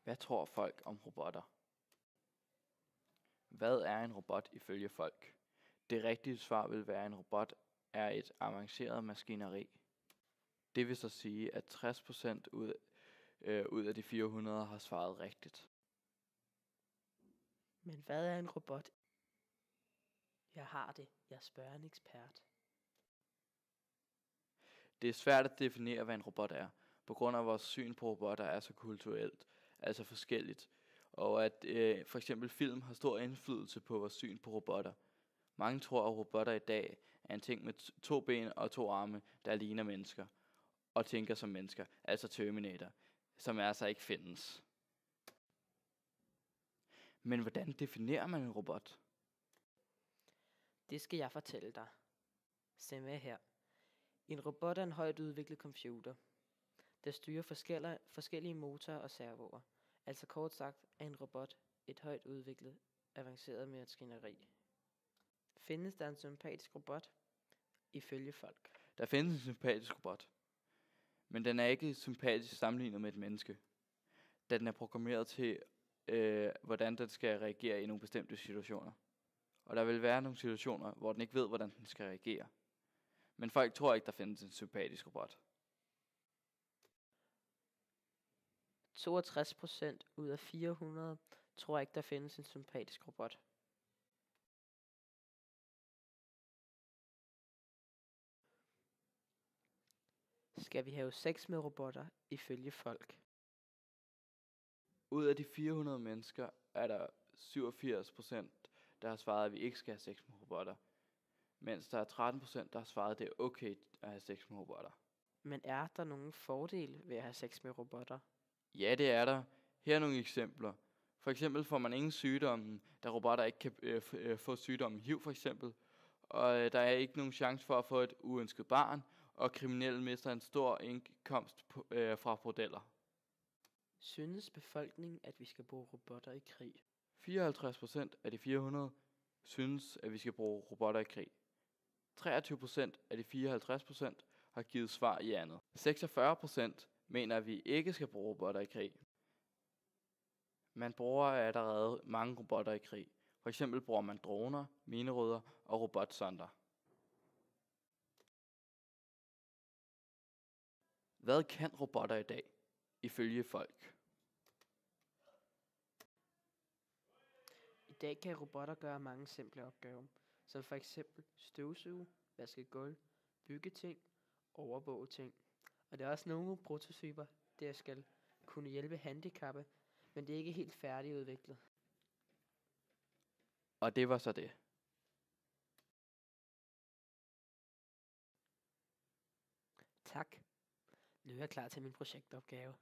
Hvad tror folk om robotter? Hvad er en robot ifølge folk? Det rigtige svar vil være, at en robot er et avanceret maskineri. Det vil så sige, at 60% ud af de 400 har svaret rigtigt. Men hvad er en robot? Jeg har det. Jeg spørger en ekspert. Det er svært at definere, hvad en robot er, på grund af vores syn på robotter er så kulturelt, altså forskelligt, og at for eksempel film har stor indflydelse på vores syn på robotter. Mange tror, at robotter i dag er en ting med 2 ben og 2 arme, der ligner mennesker, og tænker som mennesker, altså Terminator, som altså ikke findes. Men hvordan definerer man en robot? Det skal jeg fortælle dig. Se med her. En robot er en højt udviklet computer, der styrer forskellige motorer og servoer. Altså kort sagt er en robot et højt udviklet, avanceret maskineri. Findes der en sympatisk robot? Ifølge folk. Der findes en sympatisk robot, men den er ikke sympatisk sammenlignet med et menneske, da den er programmeret til, hvordan den skal reagere i nogle bestemte situationer. Og der vil være nogle situationer, hvor den ikke ved, hvordan den skal reagere. Men folk tror ikke, der findes en sympatisk robot. 62% ud af 400 tror ikke, der findes en sympatisk robot. Skal vi have sex med robotter ifølge folk? Ud af de 400 mennesker er der 87%, der har svaret, at vi ikke skal have sex med robotter. Mens der er 13%, der har svaret, at det er okay at have sex med robotter. Men er der nogen fordele ved at have sex med robotter? Ja, det er der. Her er nogle eksempler. For eksempel får man ingen sygdomme, da robotter ikke kan få sygdommen HIV for eksempel. Og der er ikke nogen chance for at få et uønsket barn, og kriminelle mister en stor indkomst fra bordeller. Synes befolkningen, at vi skal bruge robotter i krig? 54% af de 400 synes, at vi skal bruge robotter i krig. 23% af de 54% har givet svar i andet. 46% mener, at vi ikke skal bruge robotter i krig. Man bruger allerede mange robotter i krig. For eksempel bruger man droner, minerydder og robotsonder. Hvad kan robotter i dag, ifølge folk? I dag kan robotter gøre mange simple opgaver, som for eksempel støvsuge, vaske gulv, bygge ting, overvåge ting. Og der er også nogle prototyper, der skal kunne hjælpe handicappede, men det er ikke helt færdigudviklet. Og det var så det. Tak. Nu er jeg klar til min projektopgave.